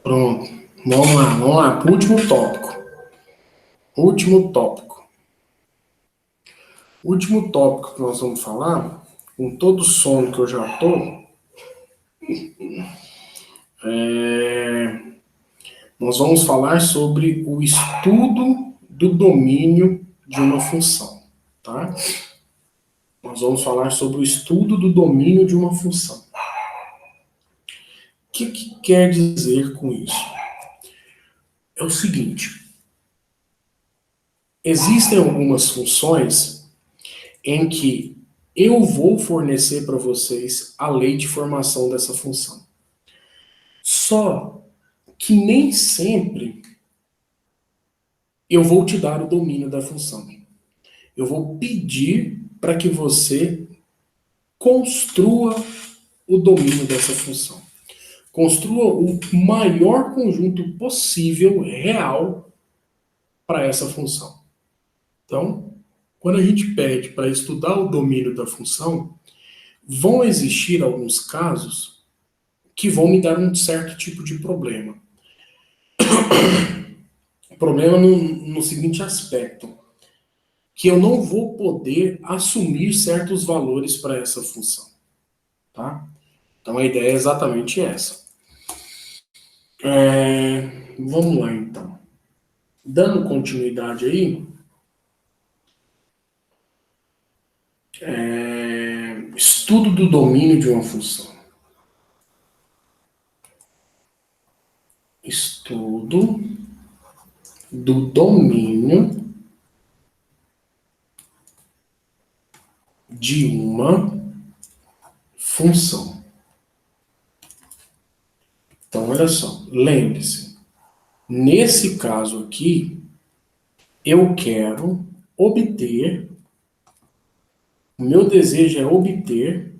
Pronto. Vamos lá. Pro último tópico. Último tópico. O último tópico que nós vamos falar, com todo o sono que eu já tô, nós vamos falar sobre o estudo do domínio de uma função, tá? Nós vamos falar sobre o estudo do domínio de uma função. O que quer dizer com isso? É o seguinte, existem algumas funções em que eu vou fornecer para vocês a lei de formação dessa função. Só que nem sempre eu vou te dar o domínio da função. Eu vou pedir para que você construa o domínio dessa função. Construa o maior conjunto possível, real, para essa função. Então, quando a gente pede para estudar o domínio da função, vão existir alguns casos que vão me dar um certo tipo de problema. Problema no seguinte aspecto, que eu não vou poder assumir certos valores para essa função, tá? Então a ideia é exatamente essa. Vamos lá então. Dando continuidade aí, estudo do domínio de uma função. Estudo do domínio de uma função. Então, olha só, lembre-se, nesse caso aqui, eu quero obter, o meu desejo é obter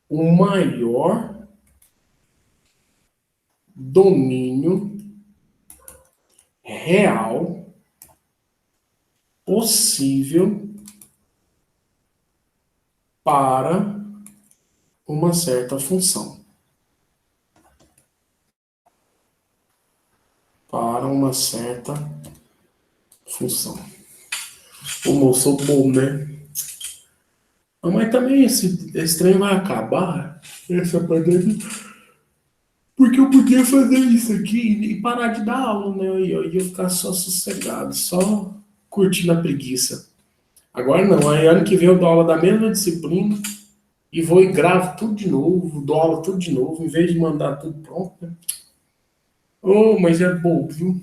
o maior domínio real possível para uma certa função. Para uma certa função. Como eu sou bom, né? Mas também esse trem vai acabar, essa pandemia, porque eu podia fazer isso aqui e parar de dar aula, né? E eu ia ficar só sossegado, só curtindo a preguiça. Agora não, aí ano que vem eu dou aula da mesma disciplina e vou e gravo tudo de novo, dou aula tudo de novo, em vez de mandar tudo pronto, né? Oh, mas é bom, viu?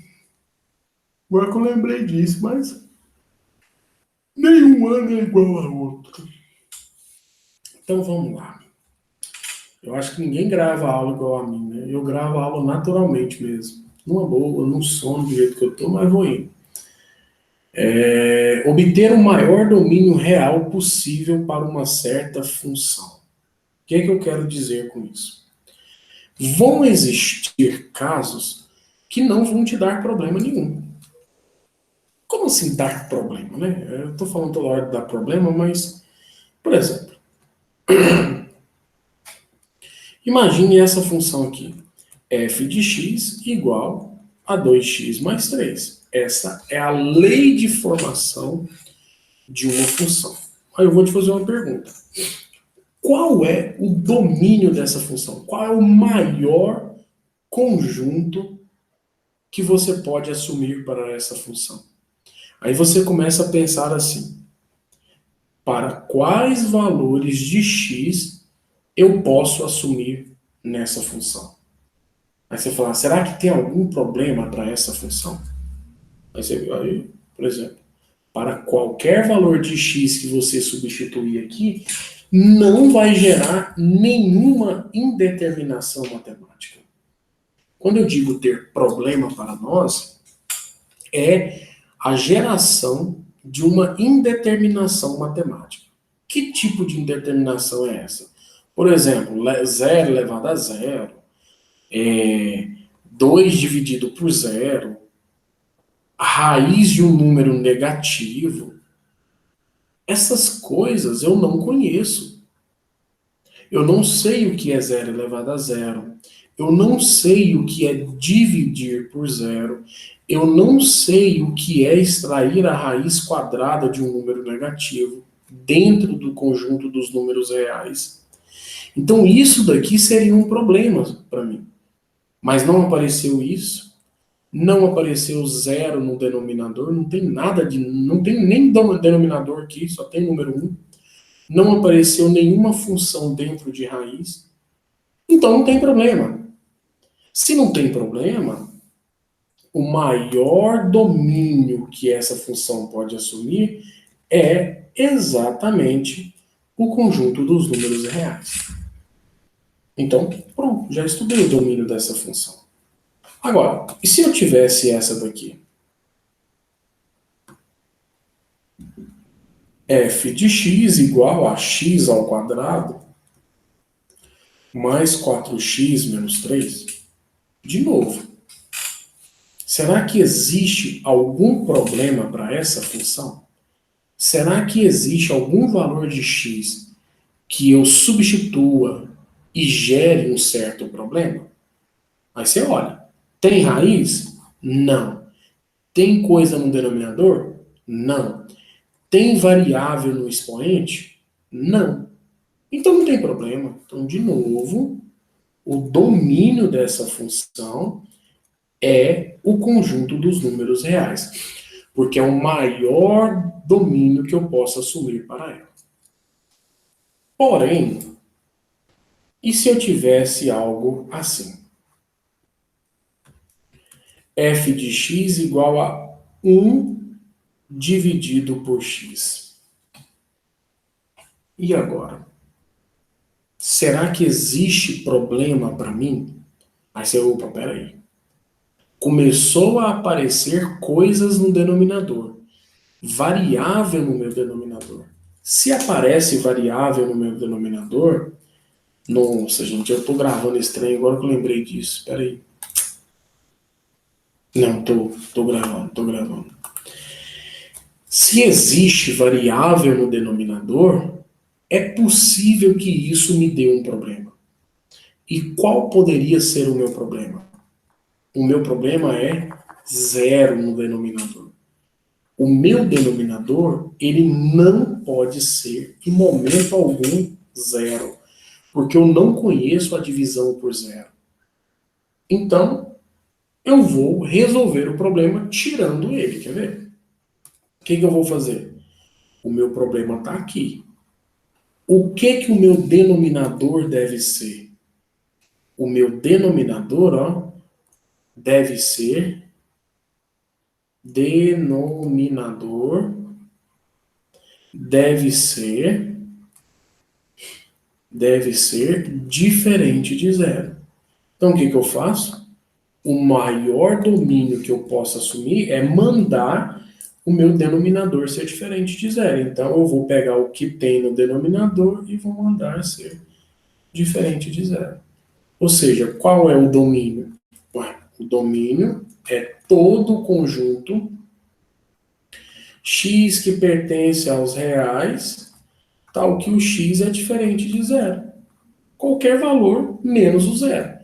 Agora que eu lembrei disso, mas nenhum ano é igual ao outro. Então vamos lá. Eu acho que ninguém grava aula igual a mim, né? Eu gravo aula naturalmente mesmo. Numa boa, num sono do jeito que eu tô, mas vou indo. Obter o maior domínio real possível para uma certa função. O que é que eu quero dizer com isso? Vão existir casos que não vão te dar problema nenhum. Como assim dar problema, né? Eu estou falando toda hora de dar problema, mas, por exemplo, imagine essa função aqui. F de x igual a 2x mais 3. Essa é a lei de formação de uma função. Aí eu vou te fazer uma pergunta. Qual é o domínio dessa função? Qual é o maior conjunto que você pode assumir para essa função? Aí você começa a pensar assim: para quais valores de x eu posso assumir nessa função? Aí você fala, será que tem algum problema para essa função? Aí, por exemplo, para qualquer valor de x que você substituir aqui, não vai gerar nenhuma indeterminação matemática. Quando eu digo ter problema para nós, é a geração de uma indeterminação matemática. Que tipo de indeterminação é essa? Por exemplo, zero elevado a zero, 2 dividido por zero, a raiz de um número negativo. Essas coisas eu não conheço. Eu não sei o que é zero elevado a zero. eu não sei o que é dividir por zero, eu não sei o que é extrair a raiz quadrada de um número negativo dentro do conjunto dos números reais. Então isso daqui seria um problema para mim. Mas não apareceu isso, não apareceu zero no denominador, não tem nada de, não tem nem denominador aqui, só tem número 1. Não apareceu nenhuma função dentro de raiz. Então não tem problema. Se não tem problema, o maior domínio que essa função pode assumir é exatamente o conjunto dos números reais. Então, pronto, já estudei o domínio dessa função. Agora, e se eu tivesse essa daqui? F de x igual a x ao quadrado mais 4x menos 3. De novo, será que existe algum problema para essa função? Será que existe algum valor de x que eu substitua e gere um certo problema? Aí você olha, tem raiz? Não. Tem coisa no denominador? Não. Tem variável no expoente? Não. Então não tem problema. Então, de novo, o domínio dessa função é o conjunto dos números reais, porque é o maior domínio que eu posso assumir para ela. Porém, e se eu tivesse algo assim? F de x igual a 1 dividido por x. E agora? Será que existe problema para mim? Aí você, opa, peraí. Começou a aparecer coisas no denominador. Variável no meu denominador. Se aparece variável no meu denominador, nossa, gente, eu estou gravando esse trem agora que eu lembrei disso. Espera aí. Não, estou gravando. Se existe variável no denominador, é possível que isso me dê um problema. E qual poderia ser o meu problema? O meu problema é zero no denominador. O meu denominador, ele não pode ser, em momento algum, zero. Porque eu não conheço a divisão por zero. Então, eu vou resolver o problema tirando ele, quer ver? O que eu vou fazer? O meu problema está aqui. O que o meu denominador deve ser? O meu denominador, ó, deve ser denominador deve ser diferente de zero. Então o que eu faço? O maior domínio que eu posso assumir é mandar o meu denominador ser diferente de zero. Então eu vou pegar o que tem no denominador e vou mandar ser diferente de zero. Ou seja, qual é o domínio? Ué, o domínio é todo o conjunto x que pertence aos reais, tal que o x é diferente de zero. Qualquer valor menos o zero.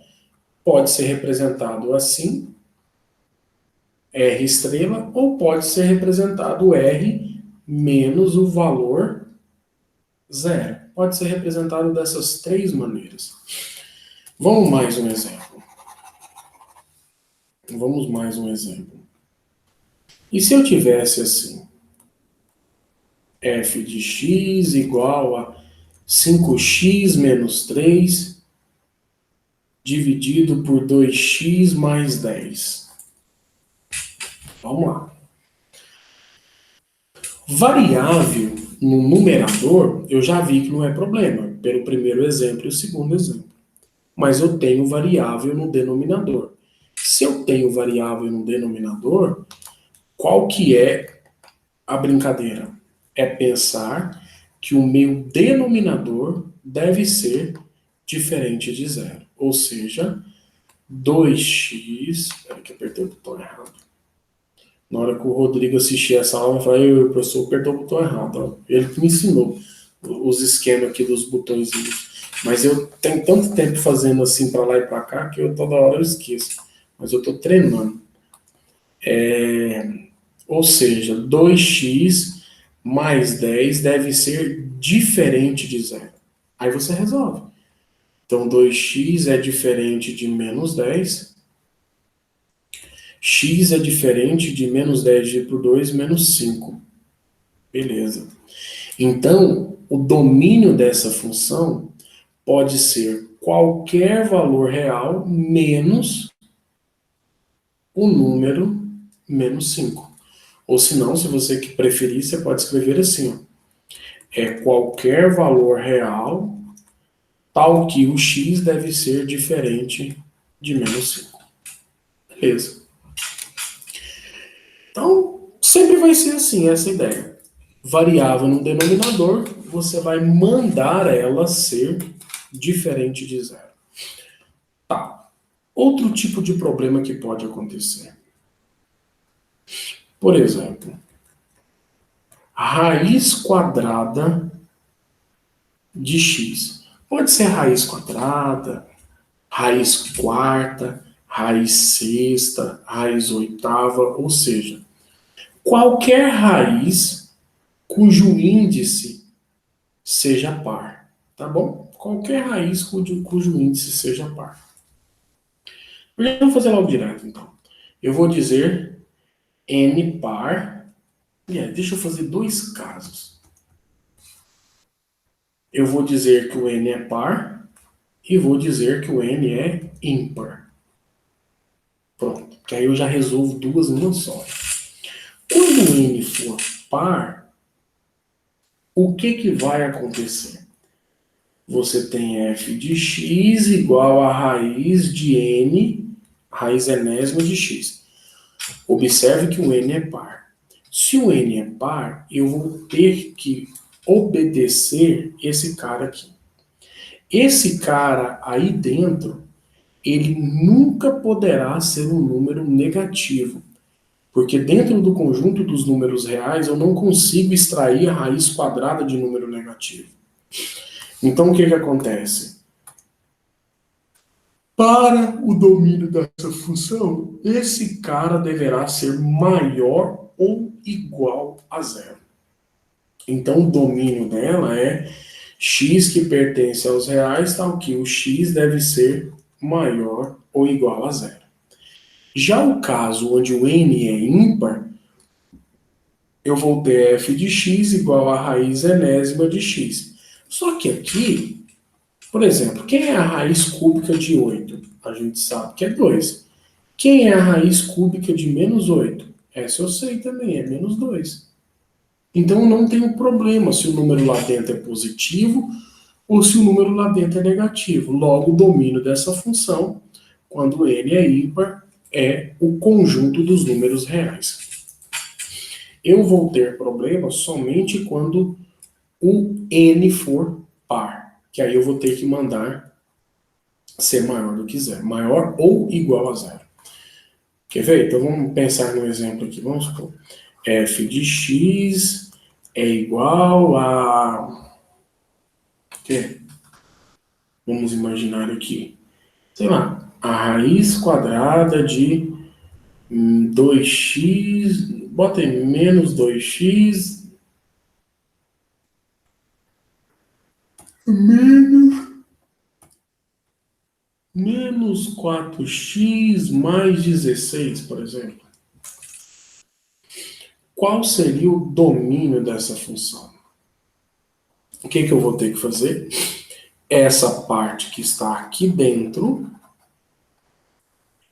Pode ser representado assim, R estrela, ou pode ser representado R menos o valor zero. Pode ser representado dessas três maneiras. Vamos mais um exemplo. E se eu tivesse assim, f de x igual a 5x menos 3 dividido por 2x mais 10. Vamos lá. Variável no numerador, eu já vi que não é problema, pelo primeiro exemplo e o segundo exemplo. Mas eu tenho variável no denominador. Se eu tenho variável no denominador, qual que é a brincadeira? É pensar que o meu denominador deve ser diferente de zero. Ou seja, 2x... Espera que eu apertei o botão errado. Na hora que o Rodrigo assistir essa aula, vai falar, professor, apertou o botão errado. Ó. Ele que me ensinou. os esquemas aqui dos botõezinhos. Mas eu tenho tanto tempo fazendo assim para lá e para cá que eu toda hora eu esqueço. Mas eu estou treinando. Ou seja, 2x mais 10 deve ser diferente de zero. Aí você resolve. Então, 2x é diferente de menos 10. X é diferente de menos 10 dividido por 2, menos 5. Beleza. Então, o domínio dessa função pode ser qualquer valor real menos o número menos 5. Ou se não, se você que preferir, você pode escrever assim, ó. É qualquer valor real tal que o x deve ser diferente de menos 5. Beleza. Então, sempre vai ser assim essa ideia. Variável no denominador, você vai mandar ela ser diferente de zero. Tá. Outro tipo de problema que pode acontecer. Por exemplo, raiz quadrada de x. Pode ser raiz quadrada, raiz quarta, raiz sexta, raiz oitava, ou seja, qualquer raiz cujo índice seja par, tá bom? Qualquer raiz cujo índice seja par. Vamos fazer logo direto, então. Eu vou dizer n par. Deixa eu fazer dois casos. Eu vou dizer que o n é par e vou dizer que o n é ímpar. Pronto, que aí eu já resolvo duas numa só. Quando o n for par, o que vai acontecer? Você tem f de x igual a raiz de n, raiz enésima de x. Observe que o n é par. Se o n é par, eu vou ter que obedecer esse cara aqui. Esse cara aí dentro, ele nunca poderá ser um número negativo. Porque dentro do conjunto dos números reais, eu não consigo extrair a raiz quadrada de número negativo. Então, o que acontece? Para o domínio dessa função, esse cara deverá ser maior ou igual a zero. Então, o domínio dela é x que pertence aos reais, tal que o x deve ser maior ou igual a zero. Já o caso onde o n é ímpar, eu vou ter f de x igual a raiz enésima de x. Só que aqui, por exemplo, quem é a raiz cúbica de 8? A gente sabe que é 2. Quem é a raiz cúbica de menos 8? Essa eu sei também, é menos 2. Então não tem um problema se o número lá dentro é positivo ou se o número lá dentro é negativo. Logo, o domínio dessa função, quando n é ímpar, é o conjunto dos números reais. Eu vou ter problema somente quando o n for par, que aí eu vou ter que mandar ser maior do que zero, maior ou igual a zero. Quer ver? Então vamos pensar no exemplo aqui. Vamos supor, f de x é igual a... quê? Vamos imaginar aqui, sei lá, a raiz quadrada de 2x, bota aí, menos 2x, menos 4x mais 16, por exemplo. Qual seria o domínio dessa função? O que eu vou ter que fazer? Essa parte que está aqui dentro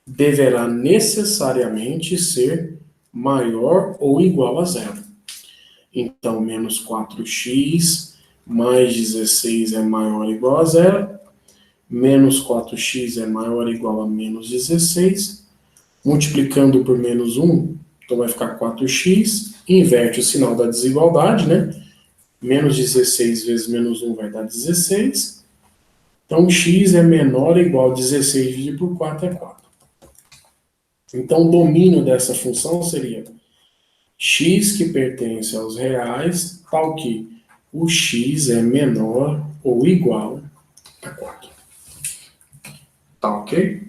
deverá necessariamente ser maior ou igual a zero. Então, menos 4x mais 16 é maior ou igual a zero. Menos 4x é maior ou igual a menos 16. Multiplicando por menos 1, então vai ficar 4x. Inverte o sinal da desigualdade, né? Menos 16 vezes menos 1 vai dar 16. Então, x é menor ou igual a 16 dividido por 4 é 4. Então, o domínio dessa função seria x que pertence aos reais, tal que o x é menor ou igual a 4. Tá ok?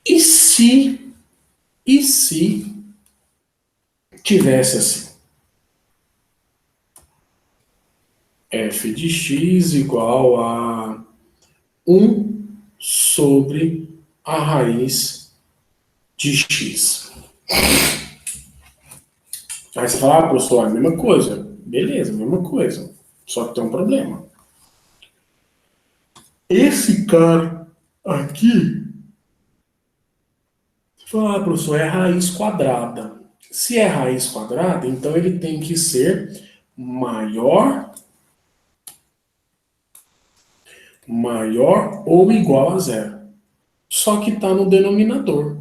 E se tivesse assim? F de x igual a 1 sobre a raiz de x. Aí você fala, professor, é a mesma coisa. Beleza, mesma coisa. Só que tem um problema. Esse cara aqui, você fala, professor, é raiz quadrada. Se é raiz quadrada, então ele tem que ser maior ou igual a zero. Só que está no denominador.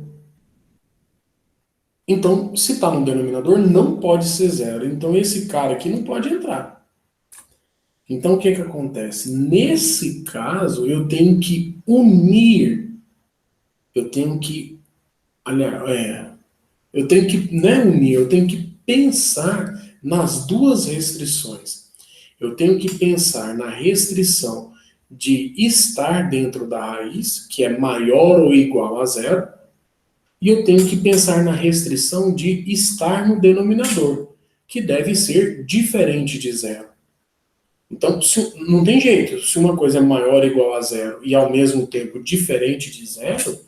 Então, se está no denominador, não pode ser zero. Então, esse cara aqui não pode entrar. Então, o que acontece? Nesse caso, eu tenho que unir, aliás, eu tenho que, não é unir, eu tenho que pensar nas duas restrições. Eu tenho que pensar na restrição de estar dentro da raiz, que é maior ou igual a zero, e eu tenho que pensar na restrição de estar no denominador, que deve ser diferente de zero. Então, não tem jeito. Se uma coisa é maior ou igual a zero e ao mesmo tempo diferente de zero,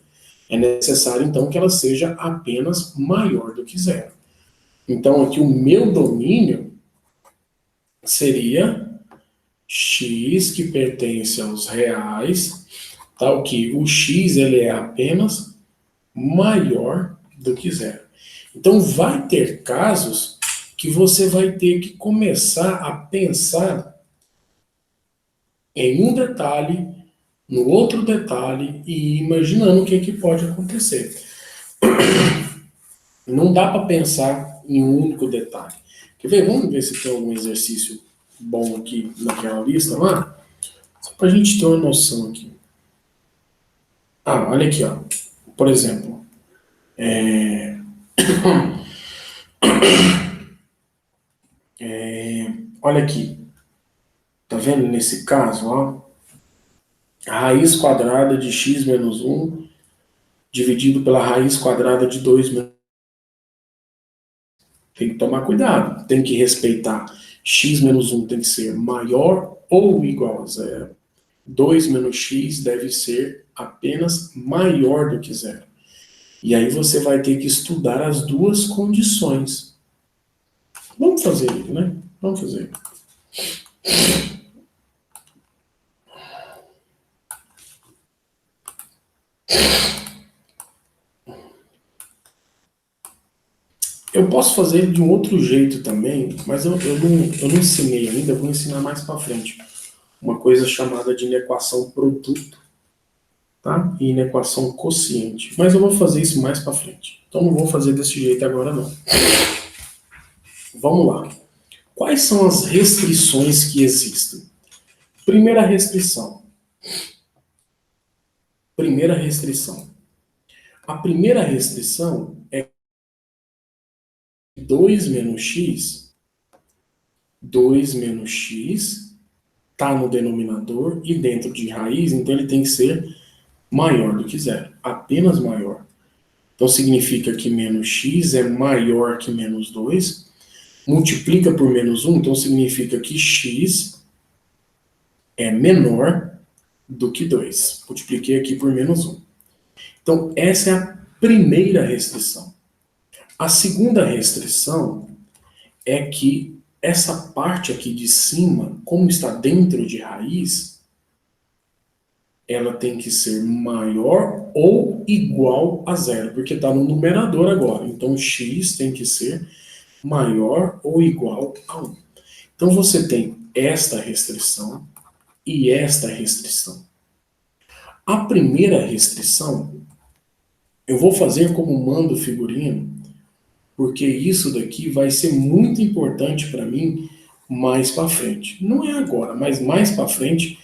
é necessário então que ela seja apenas maior do que zero. Então, aqui o meu domínio seria x que pertence aos reais, tal que o x ele é apenas maior do que zero. Então, vai ter casos que você vai ter que começar a pensar em um detalhe, no outro detalhe, e imaginando o que pode acontecer. Não dá para pensar em um único detalhe. Quer ver? Vamos ver se tem algum exercício bom aqui naquela lista lá? Só para a gente ter uma noção aqui. Ah, olha aqui, ó. Por exemplo, olha aqui. Tá vendo nesse caso, ó? A raiz quadrada de x menos 1 dividido pela raiz quadrada de 2 menos 1. Tem que tomar cuidado. Tem que respeitar. X menos 1 tem que ser maior ou igual a zero. 2 menos x deve ser apenas maior do que zero. E aí você vai ter que estudar as duas condições. Vamos fazer ele, né? Vamos fazer. Eu posso fazer ele de um outro jeito também, mas eu não ensinei ainda, eu vou ensinar mais para frente. Uma coisa chamada de inequação produto, tá? E inequação quociente. Mas eu vou fazer isso mais para frente. Então não vou fazer desse jeito agora não. Vamos lá. Quais são as restrições que existem? Primeira restrição. A primeira restrição é que 2 menos x está no denominador e dentro de raiz, então ele tem que ser maior do que zero, apenas maior. Então significa que menos x é maior que menos 2, multiplica por menos 1, então significa que x é menor do que 2. Multipliquei aqui por menos 1. Então essa é a primeira restrição. A segunda restrição é que essa parte aqui de cima, como está dentro de raiz, ela tem que ser maior ou igual a zero, porque está no numerador agora. Então, x tem que ser maior ou igual a 1. Então, você tem esta restrição e esta restrição. A primeira restrição, eu vou fazer como manda o figurino, porque isso daqui vai ser muito importante para mim mais para frente. Não é agora, mas mais para frente,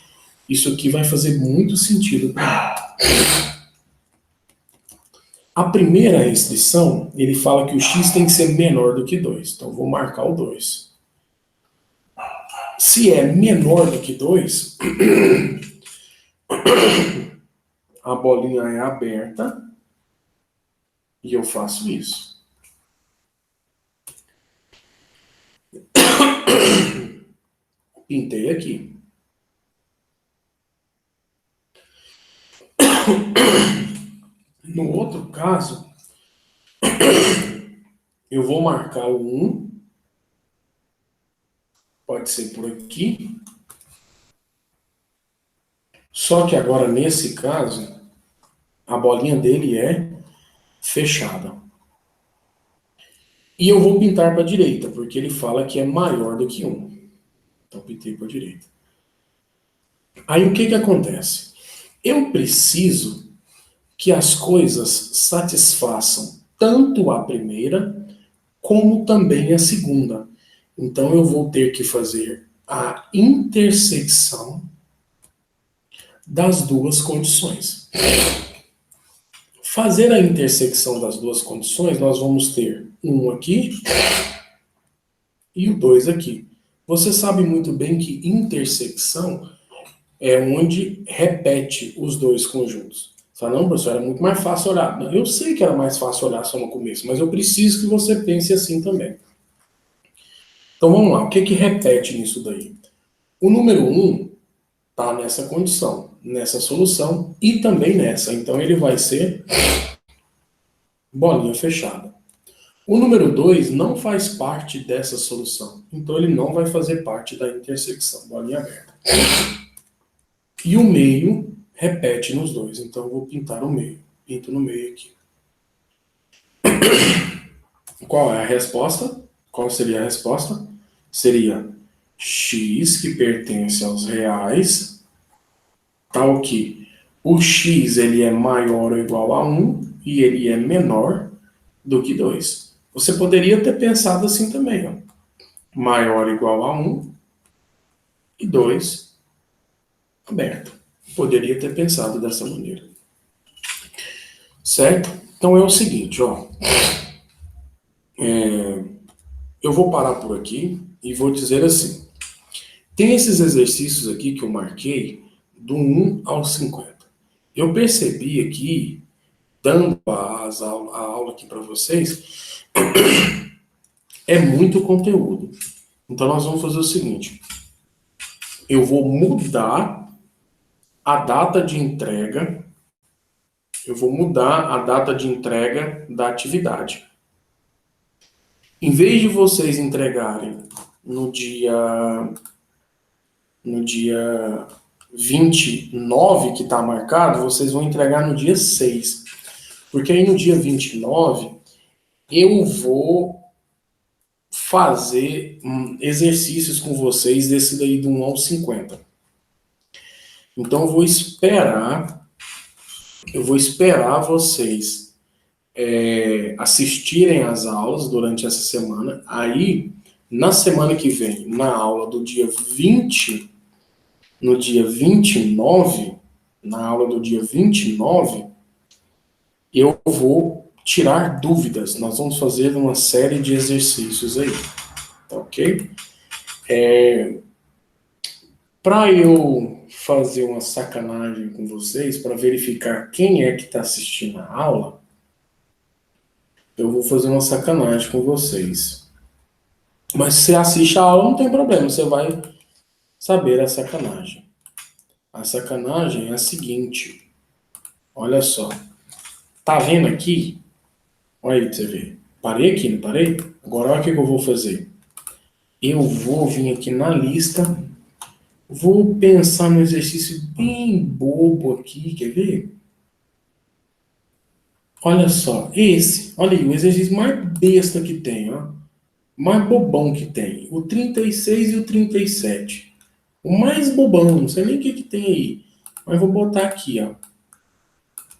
isso aqui vai fazer muito sentido para mim. A primeira restrição, ele fala que o x tem que ser menor do que 2. Então, vou marcar o 2. Se é menor do que 2, a bolinha é aberta e eu faço isso. Pintei aqui. No outro caso, eu vou marcar o 1, pode ser por aqui. Só que agora, nesse caso, a bolinha dele é fechada. E eu vou pintar para a direita, porque ele fala que é maior do que 1. Então, pintei para a direita. Aí, o que que acontece? Eu preciso que as coisas satisfaçam tanto a primeira, como também a segunda. Então, eu vou ter que fazer a intersecção das duas condições. Fazer a intersecção das duas condições, nós vamos ter um aqui e o 2 aqui. Você sabe muito bem que intersecção é onde repete os dois conjuntos. Você fala, não, professor, era muito mais fácil olhar. Eu sei que era mais fácil olhar só no começo, mas eu preciso que você pense assim também. Então vamos lá, o que que repete nisso daí? O número 1 está nessa condição, nessa solução e também nessa. Então ele vai ser bolinha fechada. O número 2 não faz parte dessa solução, então ele não vai fazer parte da intersecção, bolinha aberta. E o meio repete nos dois, então eu vou pintar o meio. Pinto no meio aqui. Qual é a resposta? Qual seria a resposta? Seria x, que pertence aos reais, tal que o x ele é maior ou igual a 1 e ele é menor do que 2. Você poderia ter pensado assim também, ó. Maior ou igual a 1 e 2 aberto. Poderia ter pensado dessa maneira. Certo? Então é o seguinte, ó. Eu vou parar por aqui e vou dizer assim. Tem esses exercícios aqui que eu marquei do 1 ao 50. Eu percebi aqui, dando a aula aqui para vocês, é muito conteúdo. Então nós vamos fazer o seguinte. Eu vou mudar a data de entrega. Eu vou mudar a data de entrega da atividade. Em vez de vocês entregarem no dia 29, que está marcado, vocês vão entregar no dia 6. Porque aí no dia 29, eu vou fazer exercícios com vocês desse daí do 1 ao 50. Então eu vou esperar vocês assistirem às aulas durante essa semana. Aí, na semana que vem, na aula do dia 20, no dia 29, na aula do dia 29, eu vou tirar dúvidas. Nós vamos fazer uma série de exercícios aí. Tá ok? Para eu fazer uma sacanagem com vocês, para verificar quem é que está assistindo a aula, eu vou fazer uma sacanagem com vocês. Mas se você assiste a aula, não tem problema, você vai saber a sacanagem. A sacanagem é a seguinte, olha só. Tá vendo aqui? Olha aí pra você ver. Parei aqui, não parei? Agora olha o que eu vou fazer. Eu vou vir aqui na lista, vou pensar no exercício bem bobo aqui, quer ver? Olha só, olha aí, o exercício mais besta que tem, ó. Mais bobão que tem. O 36 e o 37. O mais bobão, não sei nem o que tem aí. Mas vou botar aqui, ó.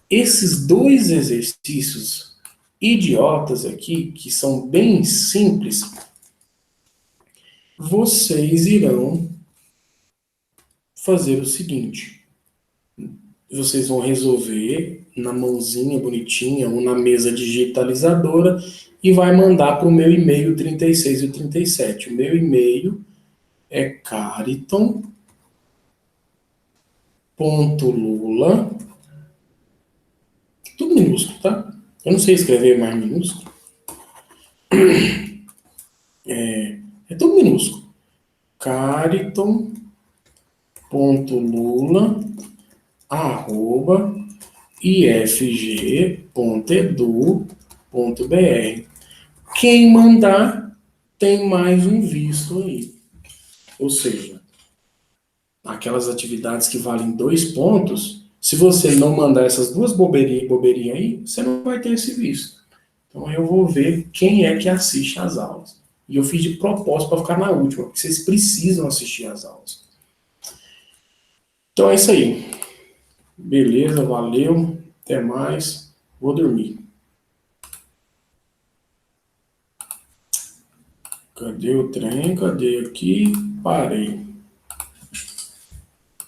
Esses dois exercícios idiotas aqui, que são bem simples, vocês irão fazer o seguinte. Vocês vão resolver na mãozinha bonitinha ou na mesa digitalizadora e vai mandar para o meu e-mail 36 e 37. O meu e-mail é Cariton.lula, tudo minúsculo, tá? Eu não sei escrever mais minúsculo. É tudo minúsculo. Cariton.lula, arroba, ifg.edu.br. Quem mandar tem mais um visto aí. Ou seja, aquelas atividades que valem 2 pontos, se você não mandar essas duas bobeirinhas aí, você não vai ter esse visto. Então eu vou ver quem é que assiste às aulas. E eu fiz de propósito para ficar na última, porque vocês precisam assistir às aulas. Então é isso aí. Beleza, valeu, até mais. Vou dormir. Cadê o trem? Cadê aqui? Parei.